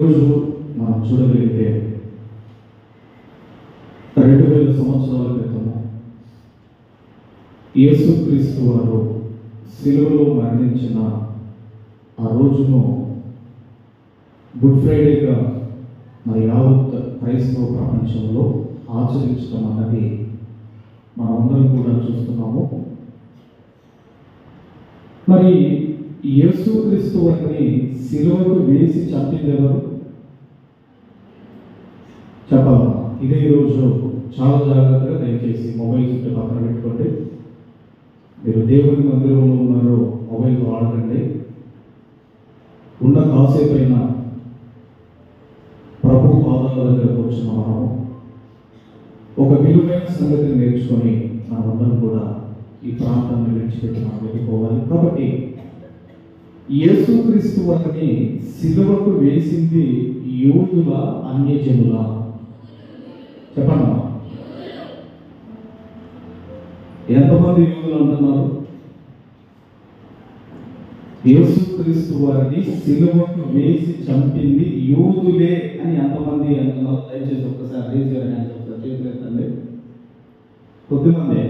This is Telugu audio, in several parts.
రోజు మనం చూడగలిగితే 2000 సంవత్సరాల క్రితము యేసుక్రీస్తు వారు సిలువలో మరణించిన ఆ రోజును గుడ్ ఫ్రైడేగా మరి యావత్ క్రైస్తవ ప్రపంచంలో ఆచరించడం అన్నది మనందరం కూడా చూస్తున్నాము. మరి యేసుక్రీస్తు వారిని సిలువకు వేసి చంపింది ఎవరు చెప్పాలా? ఇదే ఈరోజు చాలా జాగ్రత్తగా దయచేసి మొబైల్ చుట్టూ పక్కన పెట్టుకోండి. మీరు దేవుని మందిరంలో ఉన్నారో మొబైల్ వాడకండి. ఉన్న కాసేపు అయినా ప్రభు పాదాల దగ్గర కూర్చున్న మనం ఒక విలువైన సంగతిని నేర్చుకొని మనమందరం కూడా ఈ ప్రాంతాన్ని విడిచిపెట్టి మనం వెళ్ళిపోవాలి. కాబట్టి యేసుక్రీస్తు వారిని సిలువకు వేసింది యూదుల అన్యజనుల? చెప్పండి, ఎంతమంది యూదులు అంటున్నారు? యేసుక్రీస్తు వారిని సిలువకు వేసి చంపింది యూదులే అని ఎంతమంది అంటున్నారు? దయచేసి ఒక్కసారి చేతులెత్తండి. కొద్దిమంది.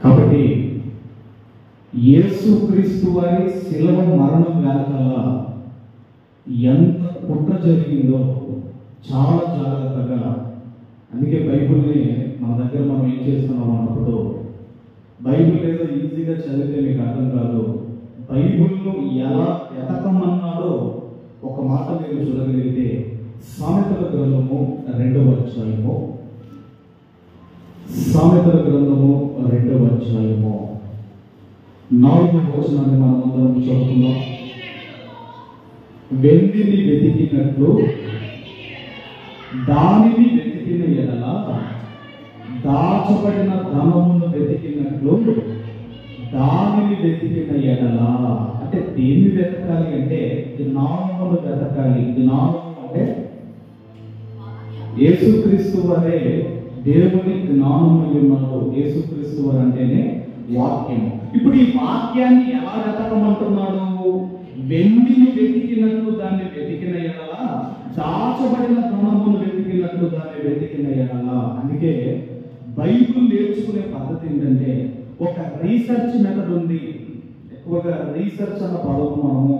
కాబట్టి యేసుక్రీస్తు వారి శిలువ మరణం వెనకాల ఎంత కుట్ర జరిగిందో చాలా జాగ్రత్తగా, అందుకే బైబిల్ని మన దగ్గర మనం ఏం చేస్తున్నాం అన్నప్పుడు బైబిల్ ఏదో ఈజీగా చదివితే మీకు అర్థం కాదు. బైబిల్ను ఎలా వెతకమన్నాడో ఒక మాట మీరు చూడగలిగితే సామెతల గ్రంథము 2వ అధ్యాయము, సామెతల గ్రంథము 2వ అధ్యాయము 4వ వచనాన్ని మనం అందరం చదువుకుందాం. వెండిని వెతికినట్లు దానిని వెతికిన ఎడల, దాచబడిన ధనమును వెతికినట్లు దానిని వెతికిన ఎడల, అంటే దేన్ని వెతకాలి అంటే జ్ఞానమును వెతకాలి. జ్ఞానము అంటే యేసుక్రీస్తు వారే దేవుని జ్ఞానము ఉన్నాడు. యేసుక్రీస్తు వారు అంటేనే వాక్యము. ఇప్పుడు ఈ వాక్యాన్ని ఎలా వెతకమంటున్నాడు? వెండిని వెతికినట్లు దాన్ని వెతికిన ఎడల, దాచబడిన ధనమును వెతికినట్లు దాన్ని వెతికిన ఎడల. అందుకే బైబిల్ నేర్చుకునే పద్ధతి ఏంటంటే ఒక రీసెర్చ్ మెథడ్ ఉంది. ఎక్కువగా రీసెర్చ్ అన్న పదము మనము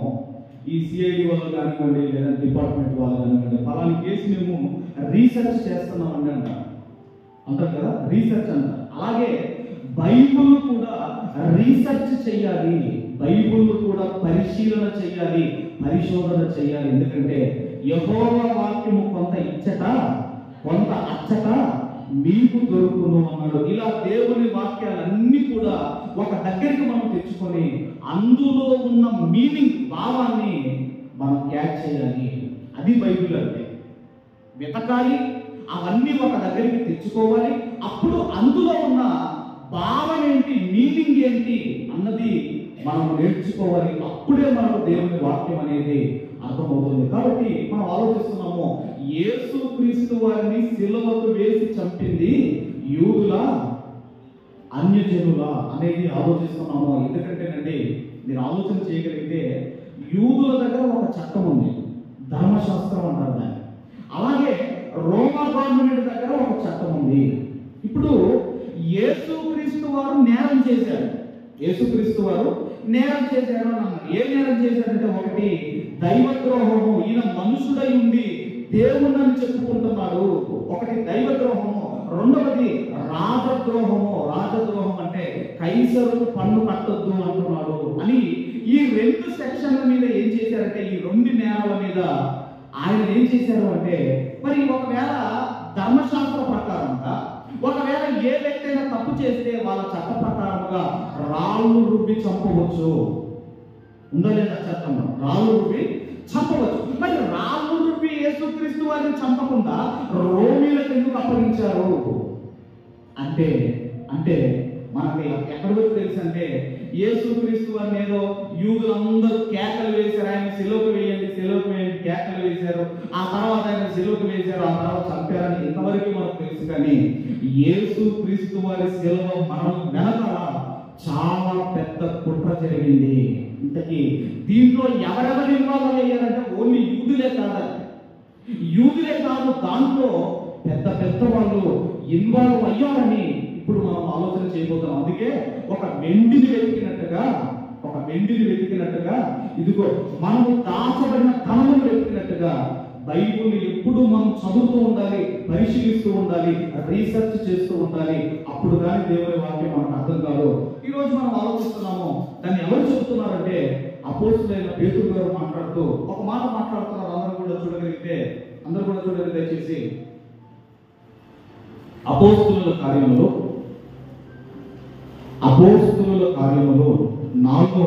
ఈ సిఐడి వాళ్ళు కానివ్వండి, లేదా డిపార్ట్మెంట్ వాళ్ళు కానివ్వండి, పలాని కేసు మేము రీసెర్చ్ చేస్తున్నామండి అంటారు కదా, రీసెర్చ్ అంటారు. అలాగే బైబిల్ కూడా రీసెర్చ్ చేయాలి, బైబిల్ కూడా పరిశీలన చేయాలి, పరిశోధన చేయాలి. ఎందుకంటే యెహోవా వాక్యము కొంత ఇచ్చట కొంత అచ్చట మీకు దొరుకును అన్నాడు. ఇలా దేవుని వాక్యాలన్నీ కూడా ఒక దగ్గరికి మనం తెచ్చుకొని అందులో ఉన్న మీనింగ్, భావాన్ని మనం క్యాచ్ చేయాలి. అది బైబిల్ అంటే. వెతకాలి, అవన్నీ ఒక దగ్గరికి తెచ్చుకోవాలి. అప్పుడు అందులో ఉన్న భావం ఏంటి, మీనింగ్ ఏంటి అన్నది మనం నేర్చుకోవాలి. అప్పుడే మనకు దేవుని వాక్యం అనేది అర్థమవుతుంది. కాబట్టి మనం ఆలోచిస్తున్నాము, యేసుక్రీస్తు వారిని సిలువకు వేసి చంపింది యూదుల అన్యజనుల అనేది ఆలోచిస్తున్నాము. ఎందుకంటేనండి, మీరు ఆలోచన చేయగలిగితే యూదుల దగ్గర ఒక చట్టం ఉంది, ధర్మశాస్త్రం అంటారు దాన్ని. అలాగే రోమా గవర్నమెంట్ దగ్గర ఒక చట్టం ఉంది. ఇప్పుడు యేసుక్రీస్తు వారు నేరం చేశారు. యేసుక్రీస్తు వారు నేరం చేశారు అని అన్నారు. ఏ నేరం చేశారంటే, ఒకటి దైవద్రోహము, ఈయన మనుషుడై ఉండి దేవుణ్ణి చెప్పుకుంటున్నాడు, ఒకటి దైవద్రోహము. రెండవది రాజద్రోహము. రాజద్రోహం అంటే కైసరుకు పన్ను కట్టొద్దు అంటున్నాడు అని. ఈ 2 సెక్షన్ల మీద ఏం చేశారంటే, ఈ 2 నేరాల మీద ఆయన ఏం చేశారు అంటే, మరి ఒకవేళ ధర్మశాస్త్ర ప్రకారంగా ఒకవేళ ఏ వ్యక్తి అయినా తప్పు చేస్తే వాళ్ళ చట్ట ప్రకారంగా రాళ్ళు రుబ్బి చంపవచ్చు. ఉందా లేదా చట్టంలో? రాళ్ళు రుబ్బి చంపవచ్చు. మరి రాళ్ళు రుబ్బి యేసుక్రీస్తు వారిని చంపకుండా రోమీలకు ఎందుకు అప్పగించారు అంటే మనకి ఎక్కడి వరకు తెలుసు అంటే, యేసుక్రీస్తు వారిని ఏదో యూదులందరూ కేకలు వేశారు, ఆయన సిలువకు వేయండి సిలువకు వేయండి కేకలు వేశారు, ఆ తర్వాత ఆయన సిలువకు వేశారు, ఆ తర్వాత చంపారని ఇంతవరకు మనకు తెలుసు. కానీ యేసుక్రీస్తు వారి సిలువ మరణం వెనకాల చాలా పెద్ద కుట్ర జరిగింది. ఇంతకీ దీంట్లో ఎవరెవరు ఇన్వాల్వ్ అయ్యారంటే ఓన్లీ యూదులే కాదు, దాంట్లో పెద్ద పెద్ద వాళ్ళు ఇన్వాల్వ్ అయ్యారని ఇప్పుడు మనం ఆలోచన చేయబోతున్నాం. అందుకే ఒక వెండిని వెతికినట్టుగా ఇదిగో మనము దాచబడిన ధనమును వెతికినట్టుగా బైబిల్ని ఎప్పుడు మనం చదువుతూ ఉండాలి, పరిశీలిస్తూ ఉండాలి, రీసెర్చ్ చేస్తూ ఉండాలి. అప్పుడు కానీ దేవుని వాక్యం మనకు అర్థం కాదు. ఈరోజు మనం ఆలోచిస్తున్నాము, దాన్ని ఎవరు చెబుతున్నారంటే అపోస్తలుడైన పేతురు గారు మాట్లాడుతూ ఒక మాట మాట్లాడుతున్నారు. అందరూ కూడా చూడగలిగితే దయచేసి అపోస్తలుల కార్యములు 4వ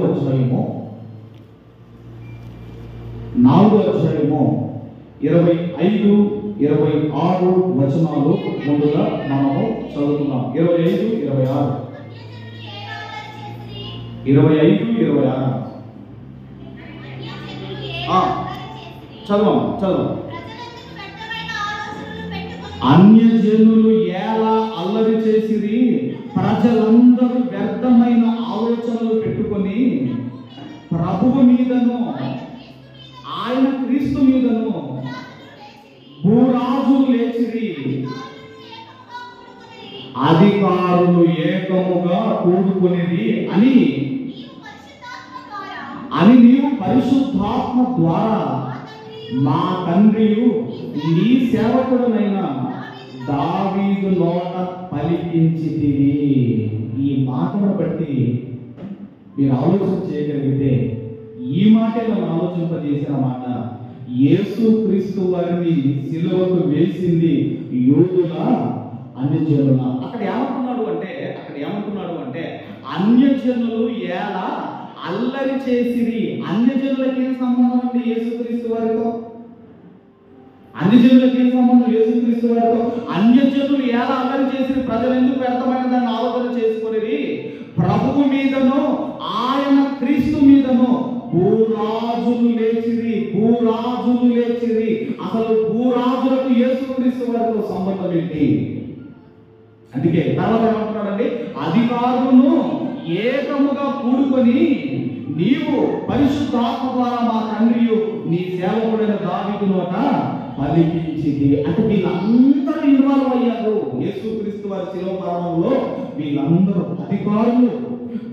అధ్యాయము 25, 26 వచనాలు ముందుగా మనము చదువుతున్నాం. 25, 26 చదువు. అన్యజనులు ఎలా అల్లరి చేసిరి, ప్రజలందరూ వ్యర్థమైన ఆలోచనలు పెట్టుకొని ప్రభువు మీదను ఆయన క్రీస్తు మీదను భూరాజులు లేచిరి, అధికారులు ఏకముగా కూడుకునేది అని నీవు పరిశుద్ధాత్మ ద్వారా మా తండ్రియు నీ సేవకుడనైన దావీదు నోట పలికించితివి. ఈ మాటను బట్టి మీరు ఆలోచన చేయగలిగితే ఈ మాటే మనం ఆలోచింపజేసిన మాట. యేసుక్రీస్తు వారిని సిలువకు వేసింది యూదుల అన్యజనుల. అక్కడ ఏమంటున్నాడు అంటే అన్యజనులు ఎలా అల్లరి చేసిరి. అన్యజనులకి ఏం సంబంధం అండి యేసుక్రీస్తు వారితో? అన్యజనులకి ఏం సంబంధం యేసుక్రీస్తు వారితో? అన్యజనులు ఎలా అల్లరి చేసిరి, ప్రజలు ఎందుకు వ్యర్థమైన దాన్ని ఆలోచన చేసుకునేది? ప్రభువు మీదను ఆయన క్రీస్తు మీదను భూరాజులు లేచిరి. అసలు భూరాజులకు యేసుక్రీస్తు వారితో సంబంధం ఏంటి? అందుకే తర్వాత ఏమంటున్నాడండి, అధికారులను ఏకముగా కూడుకొని నీవు పరిశుద్ధాత్మ ద్వారా మా తండ్రియు నీ సేవకుడైన దావీదు నోట పలికించింది. అంటే వీళ్ళందరూ ఇన్వాల్వ్ అయ్యారు యేసుక్రీస్తు వారి శిలువ మరణంలో. వీళ్ళందరూ అధికారులు,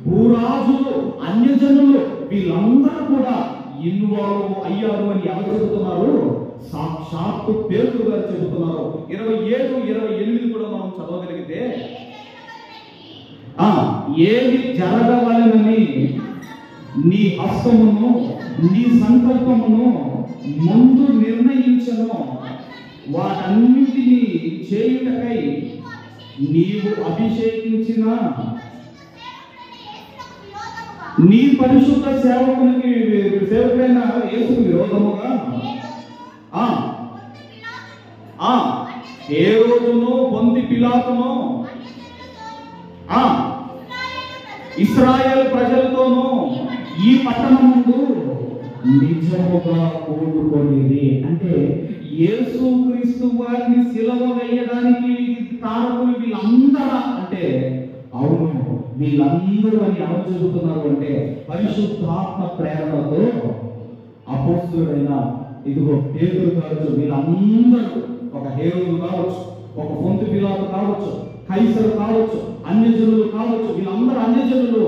భూరాజులు, అన్యజనులు వీళ్ళందరూ కూడా ఇన్వాల్వ్ అయ్యారు అని ఎవరు చెబుతున్నారు? సాక్షాత్తు పేతురు గారు చెబుతున్నారు. 27, 28 కూడా మనం చదవగలిగితే ఏది జరగవలెనని నీ హస్తమును నీ సంకల్పమును ముందు నిర్ణయించను, వాటన్నింటినీ చేయుటకై నీవు అభిషేకించిన నీ పరిశుద్ధ సేవకుడైన యేసుకు విరోధముగా హేరోదును పొంతి పిలాతును ఇశ్రాయేలు ప్రజలతోనూ ఈ పట్టణం ముందు నిజముగా కూడుకొనిది. అంటే యేసుక్రీస్తు వారిని సిలువ వేయడానికి కారకులు వీళ్ళందరూ అంటే అవును వీళ్ళందరూ అని ఎవరు చెబుతున్నారు అంటే పరిశుద్ధాత్మ ప్రేరణతో అపోస్తలుడైన ఇదిగో పేతురు కావచ్చు, వీళ్ళందరూ ఒక హేరోదు కావచ్చు, ఒక పొంతు పిలాతు కావచ్చు, కైసరు కావచ్చు, అన్యజనులు కావచ్చు, వీళ్ళందరూ అన్యజనులు.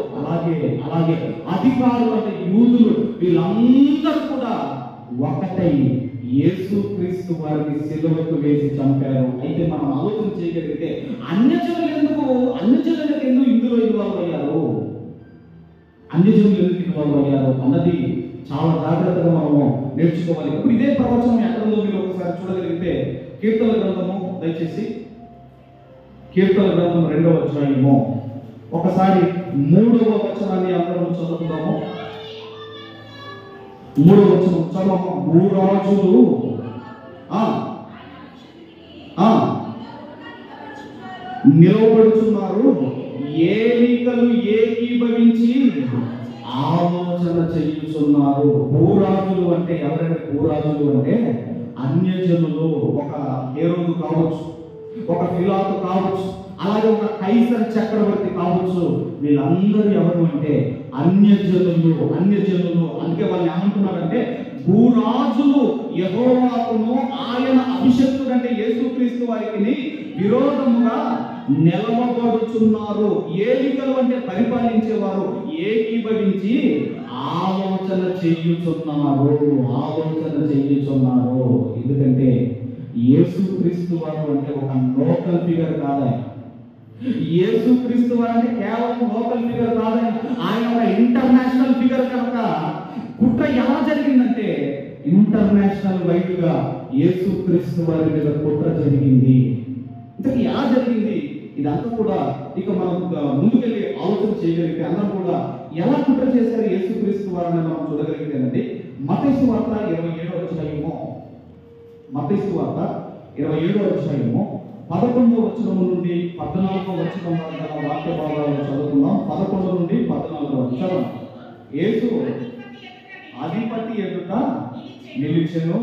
అలాగే అధికారులు అంటే యూదులు వీళ్ళందరూ కూడా ఒకటై యేసుక్రీస్తు వారిని సిలువకు వేసి చంపారు. అయితే మనం ఆలోచన చేయగలిగితే అన్యజనులకు ఎందుకు ఇందులో ఇన్వాల్వ్ అయ్యారు అన్నది చాలా జాగ్రత్తగా మనము నేర్చుకోవాలి. ఇప్పుడు ఇదే ప్రవచనం ఎక్కడో మీరు ఒకసారి చూడగలిగితే కీర్తన గ్రంథము, దయచేసి కీర్తన గ్రంథం 2వ అధ్యాయము ఒకసారి 3వ వచనాన్ని అందరం చదువుకుందాము. 3వ వచనం చదవము. భూరాజులు నిలబడుతున్నారు, ఏలికలు ఏకీభవించి ఆలోచన చేయుచున్నారు. భూరాజులు అంటే ఎవరంటే భూరాజులు అంటే అన్యజనులు. ఒక హేరోదు కావచ్చు, ఒక పిలాతు కావచ్చు, అలాగే ఒక కైసర్ చక్రవర్తి కావచ్చు. వీళ్ళందరూ ఎవరు అంటే అన్యజనులు. అందుకే వాళ్ళు ఏమంటున్నారంటే భూరాజులు యెహోవాకును ఆయన అభిషక్తుడంటే యేసుక్రీస్తు వారికి విరోధముగా నిలవబడుచున్నారు. ఏలికలు అంటే పరిపాలించేవారు ఏకీభవించి ఆలోచన చేయుచున్నారు. ఎందుకంటే యేసుక్రీస్తు వారు అంటే ఒక లోకల్ ఫిగర్ కాదు. యేసుక్రీస్తు వారు అంటే కేవలం లోకల్ ఫిగర్ కాదు. ఆయన ఒక ఇంటర్నేషనల్ ఫిగర్ కనుక కుట్ర ఎలా జరిగిందంటే ఇంటర్నేషనల్ వైడ్ గా యేసుక్రీస్తు వారి మీద కుట్ర జరిగింది. ఇంతకీ ఎలా జరిగింది ఇదంతా కూడా ఇక మనం ముందుకెళ్ళి ఆలోచన చేయగలిగితే అందరం కూడా ఎలా కుట్ర చేశారు యేసుక్రీస్తు వారిని మనం చూడగలిగితేనండి మత్తయి సువార్త 27వ అధ్యాయము 11వ వచనం నుండి 14వ వచనం వరకు గల వాక్య భాగాలను చదువుకుందాం. 11 నుండి 14 వరకు. యేసు అధిపతి ఎదుట నిలిచెను.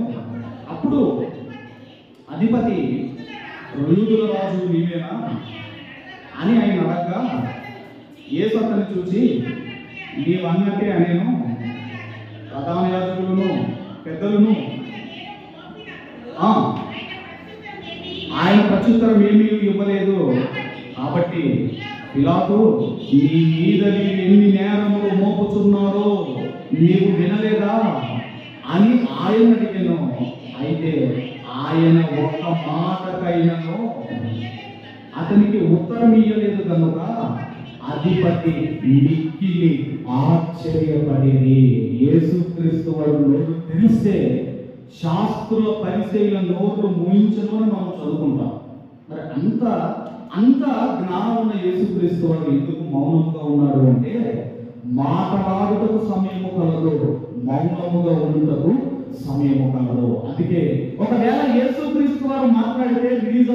అప్పుడు అధిపతి యూదుల రాజు నీవేనా అని ఆయన అడగగా యేసు అతన్ని చూసి నీవన్నట్టే అనేను. ప్రధాన యాజకులను పెద్దలను ఆయన ప్రత్యుత్తరం ఏమీ ఇవ్వలేదు. కాబట్టి పిలాతు నీ మీద ఎన్ని నేరములు మోపుచున్నారో నీవు వినలేదా అని ఆయన అడిగాను. అయితే ఆయన ఒక్క మాటకైనను అతనికి ఉత్తరం ఇయ్యలేదు కనుక అధిపతి మిక్కిలి ఆశ్చర్యపడి యేసుక్రీస్తు వారు నోరు తెలిస్తే శాస్త్రుల పరిచయుల నోరు మూయించను అని మనం చదువుకుంటాం. మరి అంత జ్ఞానం ఉన్న యేసుక్రీస్తు వారు ఎందుకు మౌనముగా ఉన్నాడు అంటే మాట్లాడుటకు సమయము కలదు, మౌనముగా ఉండుటకు సమయము కలదు. అందుకే ఒకవేళ యేసుక్రీస్తు వారు మాట్లాడితే రిలీజ్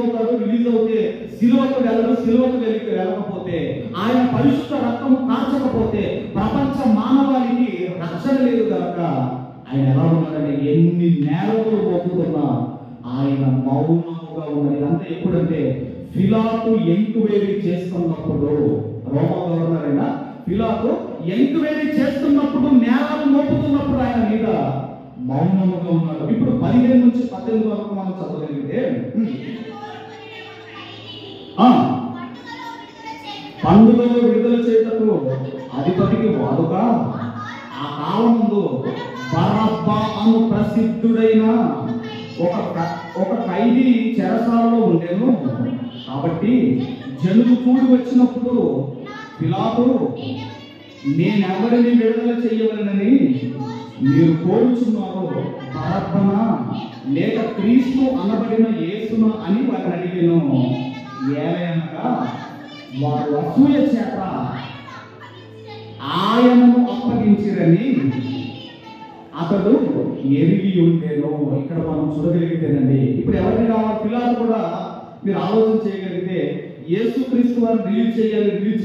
అవుతే సిలువకు వెళ్ళకపోతే ఆయన పరిశుద్ధ రక్తము కార్చకపోతే ప్రపంచ మానవాళికి రక్షణ లేదు కనుక ఆయన ఎలా ఉన్నాడంటే ఎన్ని నేరములు మోపుతున్నా ఆయన మౌనముగా ఉన్నది. అంతా ఎప్పుడంటే పిలాతు ఎంక్వైరీ చేస్తున్నప్పుడు, రోమా గవర్నర్ అయిన పిలాతు ఎంక్వైరీ చేస్తున్నప్పుడు, నేరాలు మోపుతున్నప్పుడు ఆయన మీద మౌనముగా ఉన్నాడు. ఇప్పుడు 15 నుంచి 18 వరకు మనం చదవగలిగితే పండుగలో విడుదల చేయటకు అధిపతికి వాడుగా ఆ కాలముందు బరబ్బా అను ప్రసిద్ధుడైన ఒక ఖైదీ చెరసాలలో ఉండేను. కాబట్టి జనులు కూడి వచ్చినప్పుడు పిలాతు నేనెవరిని విడుదల చేయవలనని మీరు కోరుచున్నారు, బరబ్బనా లేక క్రీస్తు అనబడిన యేసునా అని వారిని అడిగాను. ఏలయనగా వారు అసూయ చేత ఆయనను అప్పగించిరని అతడు ఎరిగి ఉండేను. ఇక్కడ మనం చూడగలిగితేనండి ఇప్పుడు ఎవరిని కావాలి పిలాతు కూడా మీరు ఆలోచన చేయగలిగితే యేసుక్రీస్తు వారిని రిలీజ్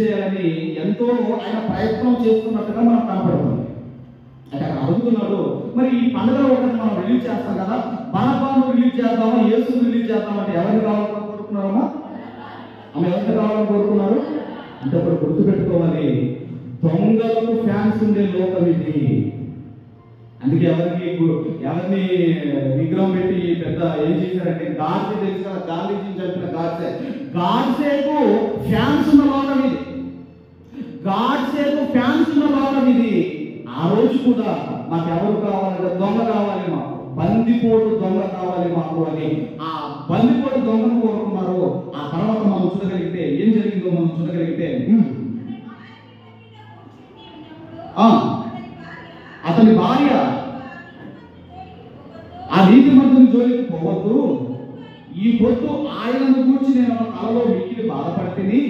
చేయాలని ఎంతో ఆయన ప్రయత్నం చేస్తున్నట్టుగా మనకు కనపడుతుంది. అంటే అక్కడ అడుగుతున్నాడు, మరి ఈ పండుగ ఒకటి మనం రిలీజ్ చేస్తాం కదా, బరబ్బాను రిలీజ్ చేద్దామా యేసుని రిలీజ్ చేద్దామంటే ఎవరిని కావాలని కోరుకున్నారమ్మా? ఆమె ఎవరిని కావాలని కోరుకున్నారు అంటే ఇప్పుడు గుర్తుపెట్టుకోవాలి, దొంగలకు ఫ్యాన్స్ ఉండే లోకం ఇది. అందుకే ఎవరిని విగ్రహం పెట్టి పెద్ద ఏం చేశారంటే గాడ్సే తెలుసు కదా, గాంధీజీని చెప్పిన గాడ్సేకు ఫ్యాన్స్ ఉన్న లోకం ఇది. గాడ్సేకు ఫ్యాన్స్ ఉన్న లోకం ఇది. ఆ రోజు కూడా మాకు ఎవరు కావాలంటే దొంగ కావాలి, మాకు బందిపోటు దొంగ కావాలి మాకు అని ఆ బందిపోటు దొంగను కోరుకున్నారు. ఆ తర్వాత మనం చూడగలిగితే ఏం జరిగిందో మనం చూడగలిగితే అతని భార్య ఆ నీతి మంత్రుని జోలికి పోవద్దు, ఈ పొద్దు ఆయనను కూర్చి నేను కలలో మిక్కిలి బాధపడితే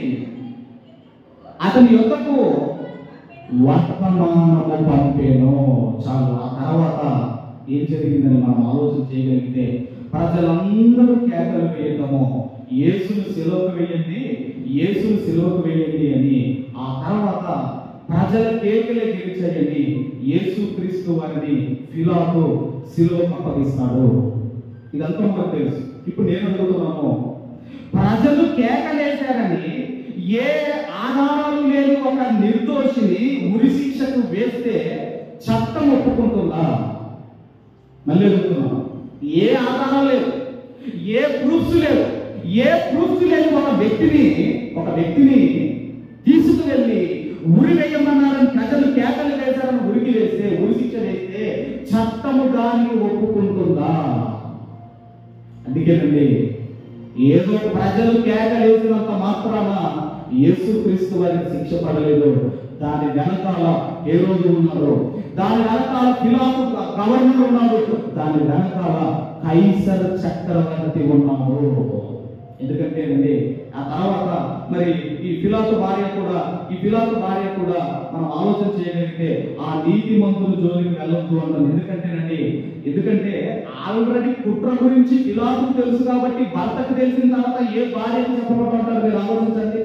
అతని యొక్కకు వర్తమానము పంపేను. చాలు. ఆ తర్వాత ఏం జరిగిందని మనం ఆలోచన చేయగలిగితే ప్రజలందరూ కేకలు వేయటము, యేసును సిలువకు వేయండి అని. ఆ తర్వాత ప్రజల కేకలే గెలిచాయని యేసుక్రీస్తు వారిని పిలాతు సిలువకు అప్పగిస్తాడు. ఇదంతా మనకు తెలుసు. ఇప్పుడు నేను అడుగుతున్నాను, ప్రజలు కేకలేశారు చేశారని ఏ ఆధారాలు లేని ఒక నిర్దోషిని ఉరి శిక్షకు వేస్తే చట్టం ఒప్పుకుంటుందా? మళ్ళీ చెప్తున్నాను, ఏ ఆధారాలు లేవు, ఏ ప్రూఫ్స్ లేవు, ఏ ప్రూఫ్స్ లేని ఒక వ్యక్తిని తీసుకువెళ్ళి ఉరి వేయమన్నారని ప్రజలు కేకలు వేశారని ఉరికి వేస్తే, ఉరి శిక్ష వేస్తే చట్టము దాన్ని ఒప్పుకుంటుందా? అందుకేనండి, ఏదో ప్రజలు కేకలు వేసినంత మాత్రాన యేసుక్రీస్తు వారికి శిక్ష పడలేదు. దాని వెనకాల హేరోదు ఉన్నారు, దాని వెనకాల పిలాతు గవర్నర్ ఉన్నాడు, దాని వెనకాల కైసర్ చక్రవర్తి ఉన్నాడు. ఎందుకంటేనండి ఆ తర్వాత మరి ఈ పిలాతు భార్య కూడా మనం ఆలోచన చేయగలిగితే ఆ నీతి మంతుల జోలికి వెళ్ళొద్దు అంటారు. ఎందుకంటే ఆల్రెడీ కుట్ర గురించి పిలాతుకు తెలుసు కాబట్టి భర్తకు తెలిసిన తర్వాత ఏ భార్యకు చెప్పబడ్డారు మీరు ఆలోచించండి.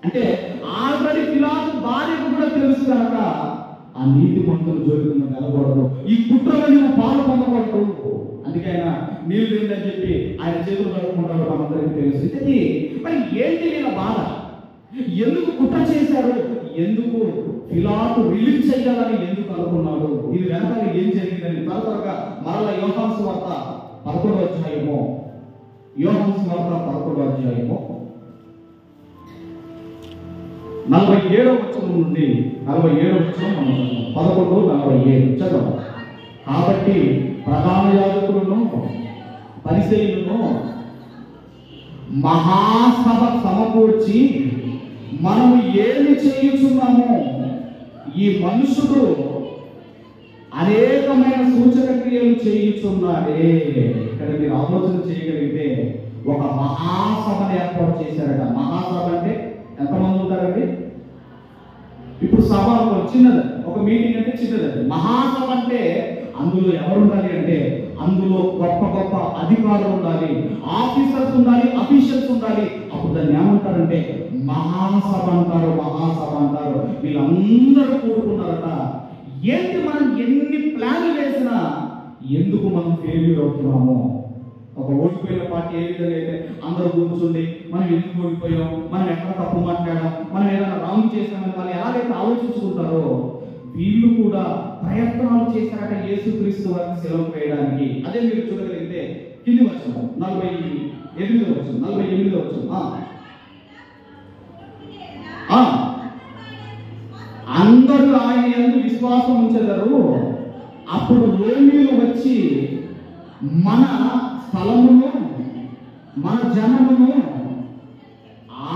అంటే ఆల్రెడీ పిలాతు భార్యకు కూడా తెలుసు కనుక ఆ నీతి మంతుల జోలికి వెళ్ళకూడదు, ఈ కుట్రలో నువ్వు పాలు పొందకూడదు. అందుకే ఆయన నీళ్ళు తిందని చెప్పి ఆయన చేతులు కలుపుకుంటాడు, మనందరికీ తెలుసు. మరి ఏంటి వీళ్ళ బాధ? ఎందుకు కుట్ర చేశారు? ఎందుకు పిలాతు రిలీజ్ చేయాలని ఎందుకు అనుకున్నాడు? ఇది వెనకాల ఏం జరిగిందని త్వరగా మరలా యోహాను సువార్త 11వ అధ్యాయము 47వ వచనం నుండి 47వ వచనం మనం 11:47 చదవం. కాబట్టి ప్రధాన యాజకులను పరిసయ్యులను మహాసభ సమకూర్చి మనము ఏమి చేయుచున్నాము, ఈ మనుషుడు అనేకమైన సూచక క్రియలు చేయుచున్నాడే. ఇక్కడ మీరు ఆలోచన చేయగలిగితే ఒక మహాసభను ఏర్పాటు చేశారట. మహాసభ అంటే ఎంతమంది ఉంటారండి? ఇప్పుడు సభ చిన్నది, ఒక మీటింగ్ అంటే చిన్నది. మహాసభ అంటే అందులో ఎవరు ఉండాలి అంటే అందులో గొప్ప గొప్ప అధికారులు ఉండాలి, ఆఫీసర్స్ ఉండాలి, అఫీషియల్స్ ఉండాలి. అప్పుడు దాన్ని ఏమంటారంటే మహాసభ అంటారు. వీళ్ళందరూ కూడుకున్నారట. ఏంటి మనం ఎన్ని ప్లాన్లు వేసినా ఎందుకు మనం ఫెయిల్యూర్ అవుతున్నాము? ఒక ఓడిపోయిన పార్టీ ఏ విధంగా అయితే అందరూ కూర్చుండి మనం ఎందుకు ఓడిపోయాం, మనం ఎక్కడ తప్పు మాట్లాడాం, మనం ఏదైనా రాంగ్ చేసామని వాళ్ళు ఎలాగైతే ఆలోచించుకుంటారో వీళ్ళు కూడా ప్రయత్నాలు చేశారట యేసుక్రీస్తు వారిని శిలువ వేయడానికి. అదే మీరు చూడగలిగితే కింది వచనం 48వ వచనం. అందరూ ఆయన యందు విశ్వాసం ఉంచెదరు, అప్పుడు రోమీయులు వచ్చి మన స్థలమును మన జనమును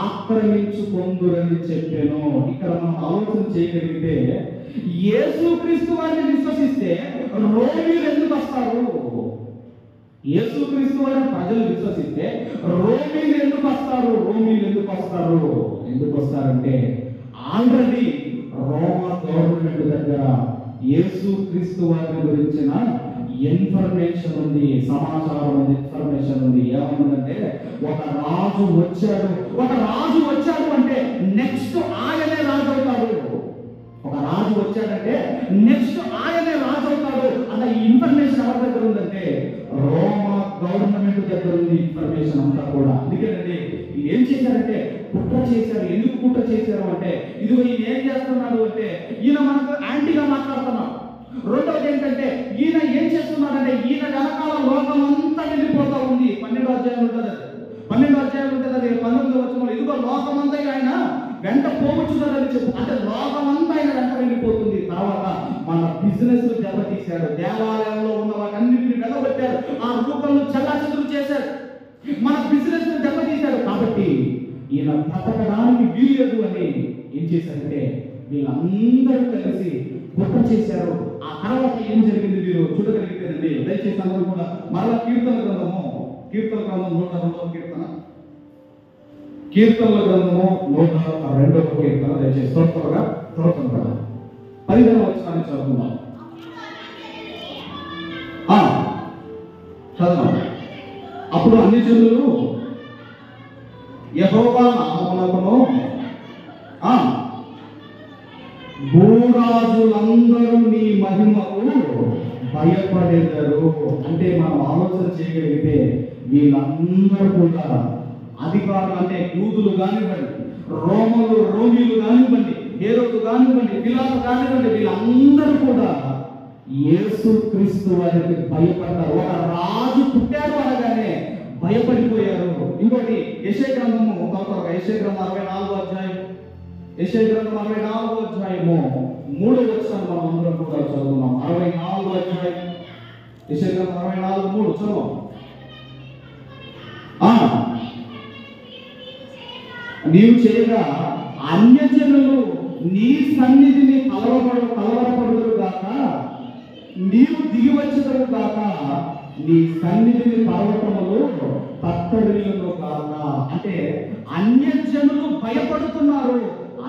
ఆక్రమించుకొందురని చెప్పాను. ఇక్కడ మనం ఆలోచన చేయగలిగితే యేసుక్రీస్తు వారిని విశ్వసిస్తే రోమీయులు ఎందుకు వస్తారు? యేసుక్రీస్తు వారిని ప్రజలు విశ్వసిస్తే రోమీయులు ఎందుకు వస్తారు? ఎందుకు వస్తారంటే ఆల్రెడీ రోమా గవర్నమెంట్ దగ్గర యేసుక్రీస్తు వారిని గురించిన ఇన్ఫర్మేషన్ ఉంది, సమాచారం ఉంది, ఇన్ఫర్మేషన్ ఉంది. ఏమన్నదంటే ఒక రాజు వచ్చాడు అంటే నెక్స్ట్ ఆయనే రాజు అవుతాడు. ఒక రాజు వచ్చాడంటే నెక్స్ట్ ఆయనే రాజు అవుతాడు అన్న ఈ ఇన్ఫర్మేషన్ ఎవరి దగ్గర ఉందంటే రోమా గవర్నమెంట్ దగ్గర ఉంది ఇన్ఫర్మేషన్ అంతా కూడా. అందుకేనండి ఏం చేశారంటే కుట్ర చేశారు. ఎందుకు కుట్ర చేశారు అంటే ఇదిగో ఈయన ఏం చేస్తున్నాడు అంటే ఈయన మనకు యాంటీగా మాట్లాడుతున్నాడు. రెండవది ఏంటంటే ఈయన ఏం చేస్తున్నాడంటే ఈయన వెనకాల లోకం అంతా వెళ్ళిపోతా ఉంది. 12వ అధ్యాయం ఉంటుంది అది. 19వ వచనంలో ఇదిగో లోకమంతా ఆయన వెంట పోవచ్చుదని చెప్పు. అంటే లోకమంతా ఆయన వెంట వెళ్ళిపోతుంది. తర్వాత మన బిజినెస్ దెబ్బతీశారు, దేవాలయంలో ఉన్న వాటన్నిటిని వెళ్ళగొట్టారు, ఆ రూపంలో చెల్లాచెదురు చేశారు, మన బిజినెస్ దెబ్బతీశారు. కాబట్టి ఈయన బ్రతకడానికి వీలేదు అని ఏం చేశారంటే వీళ్ళందరూ కలిసి కుట్ర చేశారు. ఆ తర్వాత ఏం జరిగింది మీరు చూడగలిగితేనండి. దయచేసి అందరూ కూడా మరలా కీర్తన గ్రంథం 102వ కీర్తన, కీర్తనల గ్రంథము 102వ కీర్తన. దయచేసి త్వరగా 15వ వచనాన్ని చదువుకుందాం. చదవండి. అప్పుడు అన్ని జనులు యెహోవా నామమునకును భూరాజులందరూ నీ మహిమకు భయపడేదారు. అంటే మనం ఆలోచన చేయగలిగితే వీళ్ళందరూ కూడా అధికారులు అంటే యూదులు కానివ్వండి, రోమీలు కానివ్వండి, హేరోదు కానివ్వండి, పిలాతు కానివ్వండి, వీళ్ళందరూ కూడా యేసుక్రీస్తు వారికి భయపడ్డారు. ఒక రాజు పుట్టాడు అనగానే భయపడిపోయారు. ఇంకోటి యెషయా గ్రంథము, యెషయా గ్రంథం 64వ అధ్యాయం, యెషయా గ్రంథం 64వ అధ్యాయము 3వ వచనం మనం అందరం కూడా చదువుతున్నాం. 64వ అధ్యాయం, యెషయా గ్రంథం 64:3 చదువు. నీవు చేయగా అన్యజనులు నీ సన్నిధిని కలవరపడుదురు గాక, నీవు దిగి వచ్చుదురు గాక, నీ సన్నిధిని పర్వతములు తత్తరిల్లును గాక. అంటే అన్యజనులు భయపడుతున్నారు,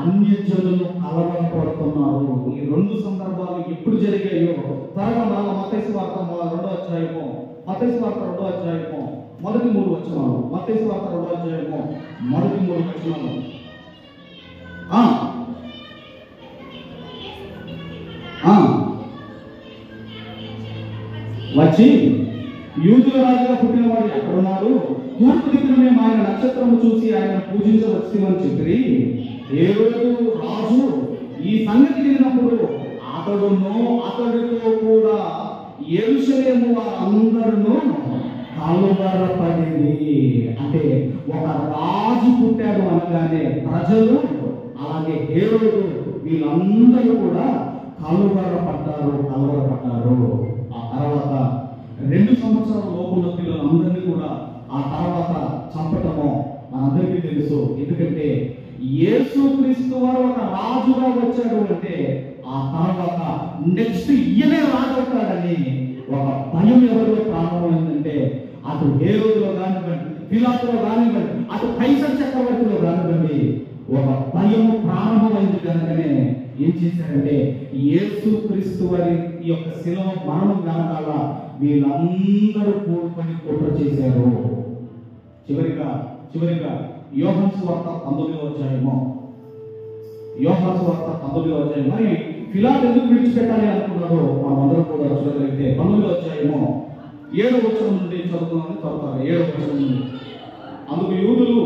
అన్యజనులు కలవరపడుతున్నారు. ఈ రెండు సందర్భాలు ఎప్పుడు జరిగాయో త్వరగా మత్తయి సువార్త 2వ అధ్యాయము, మత్తయి సువార్త 2వ అధ్యాయము మొదటి 3 వచనాలు, మత్తయి సువార్త 2వ అధ్యాయము మొదటి 3 వచనాలు. వచ్చి యూదుల రాజుగా పుట్టినవాడు ఎక్కడున్నాడు? తూర్పు దిక్కున మేము ఆయన నక్షత్రము చూసి ఆయన పూజించవచ్చుమని చెప్పి హేరోదు రాజు ఈ సంగతి విన్నప్పుడు అతడితో కూడా యెరూషలేము వారందరూ కలవరపడింది. అంటే ఒక రాజు పుట్టాడు అనగానే ప్రజలు, అలాగే హేరోదు, వీళ్ళందరూ కూడా కలవరపడ్డారు. ఆ తర్వాత 2 సంవత్సరాల లోపల పిల్లలందరినీ కూడా ఆ తర్వాత చంపటము మనందరికీ తెలుసు. ఎందుకంటే యేసుక్రీస్తు వారు ఒక రాజుగా వచ్చాడు అంటే ఆ తర్వాత నెక్స్ట్ ఈయనే రాజు అవుతాడని ఒక భయం ఎవరిలో ప్రారంభమైందంటే, అటు హేరోదులో కానివ్వండి, పిలాతులో కానివ్వండి, అటు కైసర్ చక్రవర్తిలో కానివ్వండి, ఒక భయం ప్రారంభమైంది. కనుకనే ఏం చేశారంటే యేసుక్రీస్తు వారి ఈ యొక్క శిలువ మరణం వెనకాల వీళ్ళందరూ కూడుకొని కుట్ర చేశారు. చివరిగా యోహాను సువార్త 19వ అధ్యాయము, మరి పిలాతు ఎందుకు విడిచిపెట్టాలి అనుకున్నారో మనం అందరం కూడా చూడగలిగితే 19వ అధ్యాయము 7వ వచనం నుండి చదువుతున్నామని త్వరగా 7వ వచనం నుండి. అందుకు యూదులు,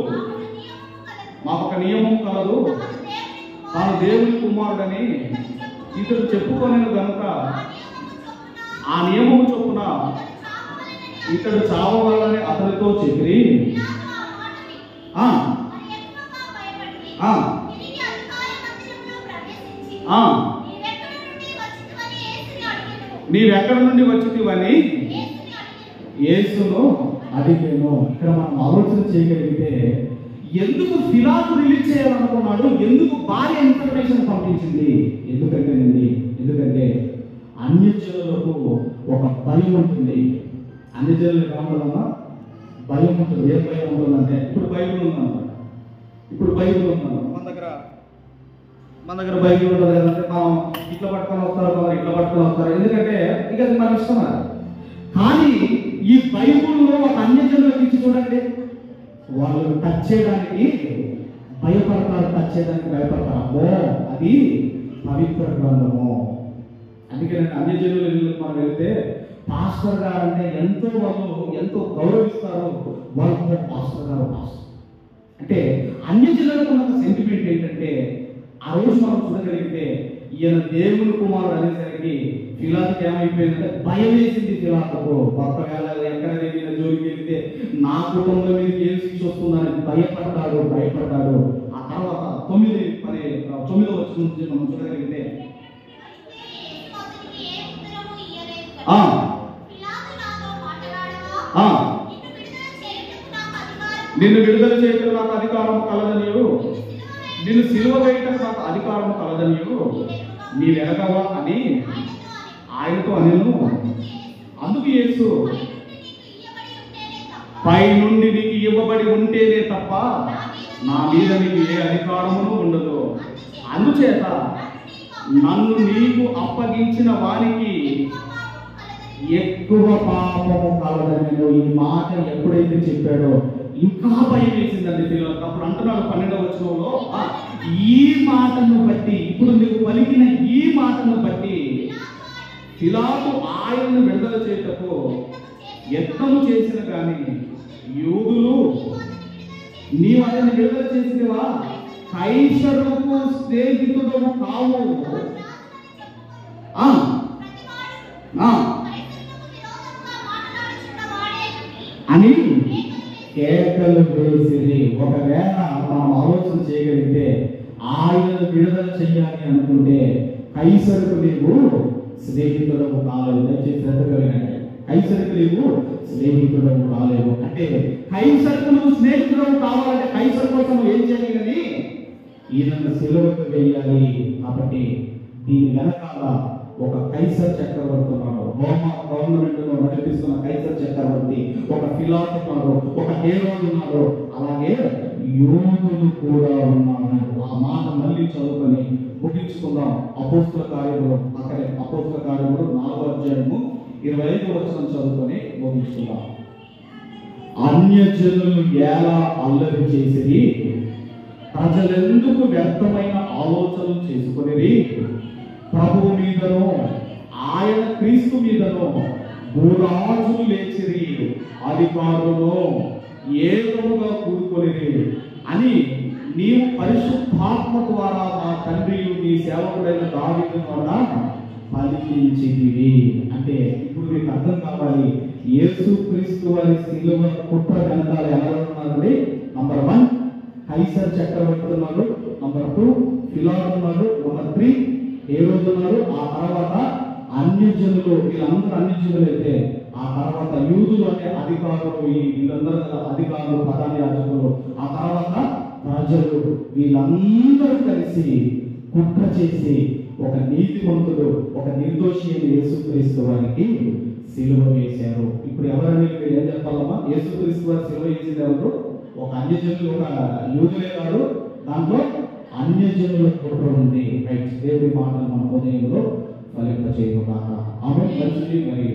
మాకు ఒక నియమం కలదు, తాను దేవుని కుమారుడని ఇతడు చెప్పుకొనెను గనుక ఆ నియమము చొప్పున ఇతడు చావవాలని అతనితో చెప్పి నీవెక్కడి నుండి వచ్చితివని యేసును అడిగాను. ఇక్కడ మనం ఆలోచన చేయగలిగితే ఎందుకు పిలాతు రిలీజ్ చేయాలనుకున్నాడు, ఎందుకు భార్య ఇన్ఫర్మేషన్ పంపించింది? ఎందుకంటే అన్యజనులకు ఒక భయం ఉంటుంది. అన్యజనులకు ఏమంటుందన్నా భయం ఉంటుంది. ఏ భయం ఉంటుందంటే ఇప్పుడు బైబిల్ ఉందన్నమాట. మన దగ్గర బైబిల్ ఉంటుంది కదంటే మనం ఇట్లా పట్టుకొని వస్తారు. ఎందుకంటే ఇక అది మన ఇష్టం. కానీ ఈ బైబిల్లో ఒక అన్యజనులకు ఇచ్చి చూడండి, వాళ్ళు టచ్ చేయడానికి భయపడతారు. అమ్మో అది పవిత్ర గ్రంథము. అందుకే అన్యజనులు మనం వెళ్తే పాస్టర్ గారు అంటే ఎంతో గౌరవిస్తారు. వాళ్ళు పాస్టర్ గారు అంటే అన్యజనులకు ఉన్న సెంటిమెంట్ ఏంటంటే, ఆ రోజు మనం చూడగలిగితే ఈయన దేవుని కుమారుడు అనేసరికి పిలాతుకి ఏమైపోయిందంటే భయం వేసింది. పిలాతుకు ఒకవేళ ఎక్కడ ఏదైనా జోలికి వెళ్తే నా కుటుంబం మీద ఏం శిక్ష వస్తుందని భయపడ్డాడు. ఆ తర్వాత 9వ వచనం నుంచి మనం చూడగలిగితే నిన్ను విడుదల చేయటం నాకు అధికారం కలదనియు, నిన్ను సిలువ వేయటం నాకు అధికారం కలదనియు నీవెరగవా అని ఆయనతో అనెను. అందుకు యేసు, పై నుండి నీకు ఇవ్వబడి ఉంటేనే తప్ప నా మీద నీకు ఏ అధికారమును ఉండదు. అందుచేత నన్ను నీకు అప్పగించిన వారికి ఎక్కువ పాపము కలదని ఈ మాట ఎప్పుడైతే చెప్పాడో ఇంకా భయం వేసిందండి పిల్లలకు. అప్పుడు అంటున్నాడు 12వ వచనంలో, ఈ మాటను బట్టి, ఇప్పుడు నీకు పలికిన ఈ మాటను బట్టి పిలాతు ఆయనను విడుదల చేయటకు యత్నము చేసిన కానీ యూదులు నీవు అతన్ని విడుదల చేసినవా? కైసరుకు స్నేహితుడవు కావు. అని కేకలు వేసిరి. ఒకవేళ మనం ఆలోచన చేయగలిగితే, ఆయన విడుదల చెయ్యాలి అనుకుంటే కైసరుకు నీవు స్నేహితుడవు కాలేవు. దయచేసి శ్రద్ధ కలిగినట్టే, కైసరుకు నీవు స్నేహితుడవు కాలేవు అంటే, కైసరుకు నువ్వు స్నేహితుడవు కావాలంటే కైసరు కోసం ఏం చేయాలి? కానీ ఈయనను సిలువకు వేయాలి. కాబట్టి దీని వెనకాల ఒక కైసర్ చక్రవర్తి ఉన్నాడు. రోమా గవర్నమెంట్ నడిపిస్తున్న కైసర్ చక్రవర్తి, ఒక ఫిలాసఫర్, ఒక హేరోడ్ ఉన్నాడు, అలాగే యూదులు కూడా ఉన్నారు. ఆ మాట మళ్ళీ చదువుకొని ముగించుకుందాం. అపోస్తల కార్యములు, అక్కడే అపోస్తల కార్యములు 4వ అధ్యాయము 25వ వచనం చదువుకొని ముగించుకుందాం. అన్యజనులు ఎలా అల్లరి చేసిరి, ప్రజలెందుకు వ్యర్థమైన ఆలోచనలు చేసుకునేది, ప్రభువు మీదనో ఆయన క్రీస్తు మీదనో భూరాజులు లేచిరి, అధికారులు ఏకముగా కూడుకొనిరి అని నీవు పరిశుద్ధాత్మ ద్వారా మా తండ్రి నీ సేవకుడైన దావీదు ద్వారా పలికించితివి. అంటే ఇప్పుడు మీకు అర్థం కావాలి, యేసుక్రీస్తు వారి శిలువ కుట్ర వెనకాల ఎవరు ఉన్నారండి? నంబర్ 1 కైసర్ చక్రవర్తి ఉన్నారు, నంబర్ 2 ఫిలార్ ఉన్నారు, నంబర్ 3 హేరోదు ఉన్నారు, ఆ తర్వాత అన్యజనులు. వీళ్ళందరూ అన్యజనులు అయితే ఆ తర్వాత యూదులు అంటే అధికారులు, వీళ్ళందరూ అధికారులు, ప్రధాన యాజకులు, ఆ తర్వాత ప్రజలు, వీళ్ళందరూ కలిసి కుట్ర చేసి ఒక నీతిమంతుడు, ఒక నిర్దోషి అయిన యేసుక్రీస్తు వారికి సిలువ వేశారు. ఇప్పుడు ఎవరని మీరు ఏం చెప్పాలమ్మా? యేసుక్రీస్తు వారు సిలువ వేసింది ఎవరు? ఒక అన్యజనులు, ఒక యూదులే కాదు, దాంట్లో అన్యజనుల కుట్ర ఉంది. రైట్, దేవుడి మాటలు మన హృదయంలో ఫలింప చేయకుండా ఆమె మంచిది. మరి